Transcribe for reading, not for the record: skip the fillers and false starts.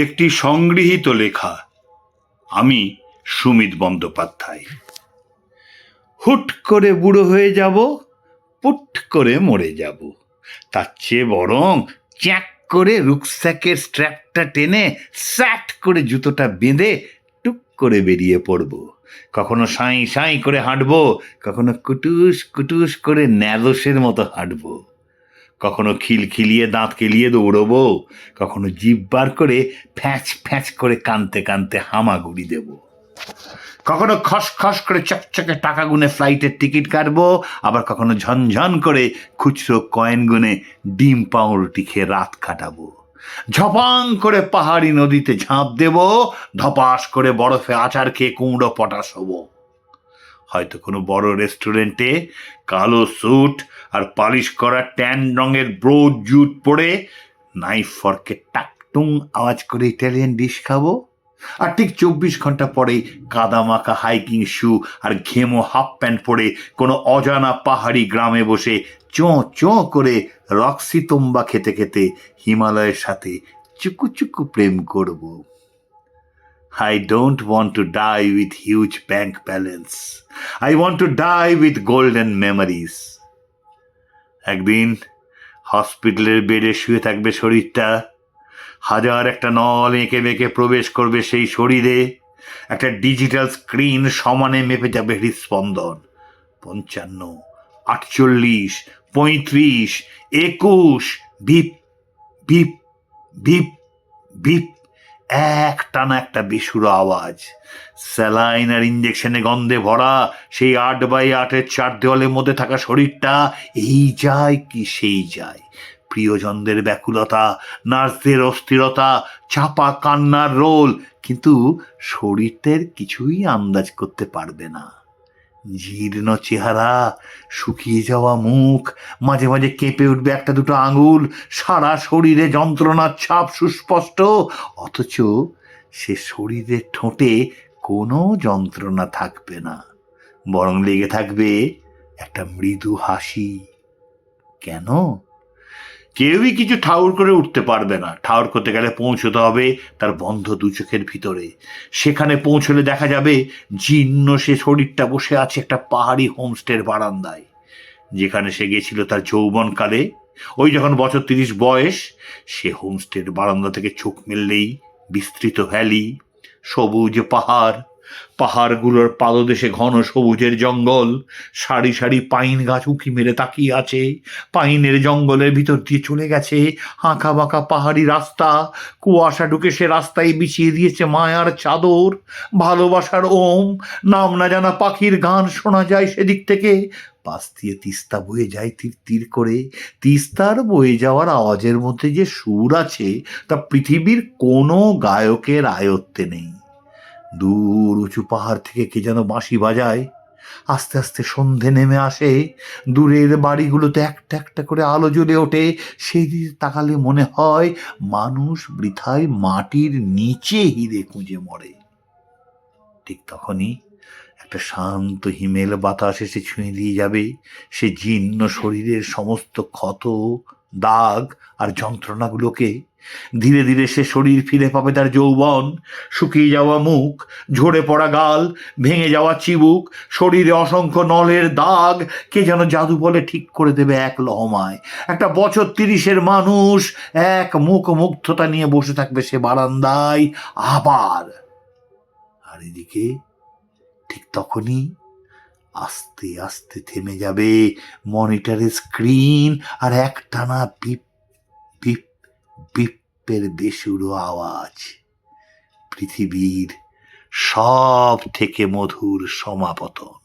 একটি সংগৃহীত লেখা। আমি সুমিত বন্দ্যোপাধ্যায়। হুট করে বুড়ো হয়ে যাব, পুট করে মরে যাব, তার চেয়ে বরং চ্যাক করে রুকস্যাকের স্ট্র্যাপটা টেনে স্যাট করে জুতোটা বেঁধে টুক করে বেরিয়ে পড়ব। কখনো সাঁই সাঁই করে হাঁটবো, কখনো কুটুস কুটুস করে ন্যাদোসের মতো হাঁটবো, কখনো খিলখিলিয়ে দাঁত কেলিয়ে দৌড়বো, কখনো জিভ বার করে ফ্যাঁচ ফ্যাঁচ করে কানতে কানতে হামাগুড়ি দেব, কখনো খসখস করে চকচকে টাকা গুনে ফ্লাইটের টিকিট কাটবো, আবার কখনো ঝনঝন করে খুচরো কয়েন গুনে ডিম পাউরুটি খেয়ে রাত কাটাবো, ঝপাং করে পাহাড়ি নদীতে ঝাঁপ দেব, ধপাস করে বরফে আচার খেয়ে কুমড়ো পটাশ হবো। হয়তো কোনো বড় রেস্টুরেন্টে কালো স্যুট আর পালিশ করা ট্যান রঙের ব্রোড জুট পরে নাইফ ফর্কে টাকটুং আওয়াজ করে ইটালিয়ান ডিশ খাবো। আর ঠিক 24 ঘন্টা পরেই কাদামাখা হাইকিং শু আর ঘেমো হাফ প্যান্ট পরে কোনো অজানা পাহাড়ি গ্রামে বসে চোঁ চোঁ করে রক্সি তোম্বা খেতে খেতে হিমালয়ের সাথে চুকু চুকু প্রেম করব। I don't want to die with huge bank balance. I want to die with golden memories. একদিন হসপিটালের বেডে শুয়ে থাকবে শরীরটা, হাজার একটা নল এঁকে বেঁকে প্রবেশ করবে সেই শরীরে, একটা ডিজিটাল স্ক্রিন সমানে মেপে যাবে হৃদস্পন্দন। 55, 48, 35, 21, বিপ বিপ বিপ বিপ, এক টানা একটা বেসুরো আওয়াজ। স্যালাইন আর ইঞ্জেকশনে গন্ধে ভরা সেই 8x8 চার দেওয়ালের মধ্যে থাকা শরীরটা এই যায় কি সেই যায়। প্রিয়জনদের ব্যাকুলতা, নার্সদের অস্থিরতা, চাপা কান্নার রোল, কিন্তু শরীরটার কিছুই আন্দাজ করতে পারবে না। জীর্ণ চেহারা, শুকিয়ে যাওয়া মুখ, মাঝে মাঝে কেঁপে উঠবে একটা দুটো আঙুল, সারা শরীরে যন্ত্রণার ছাপ সুস্পষ্ট, অথচ সে শরীরের ঠোঁটে কোনো যন্ত্রণা থাকবে না, বরং লেগে থাকবে একটা মৃদু হাসি। কেন? কেউই কিছু ঠাউর করে উঠতে পারবে না। ঠাউর করতে গেলে পৌঁছতে হবে তার বন্ধ দু চোখের ভিতরে। সেখানে পৌঁছলে দেখা যাবে জীর্ণ সে শরীরটা বসে আছে একটা পাহাড়ি হোমস্টের বারান্দায়, যেখানে সে গেছিল তার যৌবনকালে। ওই যখন বছর 30 বয়স, সে হোমস্টের বারান্দা থেকে চোখ মেললেই বিস্তৃত ভ্যালি, সবুজ পাহাড়, পাহাড়গুলোর পাদদেশে ঘন সবুজের জঙ্গল, সারি সারি পাইন গাছ উঁকি মেরে তাকিয়ে আছে। পাইনের জঙ্গলের ভিতর দিয়ে চলে গেছে আঁকা বাঁকা পাহাড়ি রাস্তা। কুয়াশা ঢুকে সে রাস্তায় বিছিয়ে দিয়েছে মায়ার চাদর। ভালোবাসার ওম, নাম না জানা পাখির গান শোনা যায় সেদিক থেকে। পাশ দিয়ে তিস্তা বয়ে যায় তীর তীর করে। তিস্তার বয়ে যাওয়ার আওয়াজের মধ্যে যে সুর আছে তা পৃথিবীর কোনো গায়কের আয়ত্তে নেই। দূর উঁচু পাহাড় থেকে কে যেন বাঁশি বাজায়। আস্তে আস্তে সন্ধে নেমে আসে, দূরের বাড়িগুলোতে একটা একটা করে আলো জ্বলে ওঠে। সেই দিকে তাকালে মনে হয় মানুষ বৃথায় মাটির নিচে হিরে খুঁজে মরে। ঠিক তখনই একটা শান্ত হিমেল বাতাস এসে ছুঁয়ে দিয়ে যাবে সে জীর্ণ শরীরের সমস্ত ক্ষত, দাগ আর যন্ত্রণাগুলোকে। ধীরে ধীরে সে শরীর ফিরে পাবে তার যৌবন। শুকিয়ে যাওয়া মুখ, ঝরে পড়া গাল, ভেঙে যাওয়া চিবুক, শরীরে অসংখ্য নলের দাগ কে যেন জাদু বলে ঠিক করে দেবে এক লহমায়। একটা বছর 30-এর মানুষ এক মুখ মুগ্ধতা নিয়ে বসে থাকবে সে বারান্দায় আবার। আর এদিকে ঠিক তখনই আস্তে আস্তে থেমে যাবে মনিটরের স্ক্রিন, আর একটানা বিপ বিপ বিপের বেসুরো আওয়াজ। পৃথিবীর সব থেকে মধুর সমাপতন।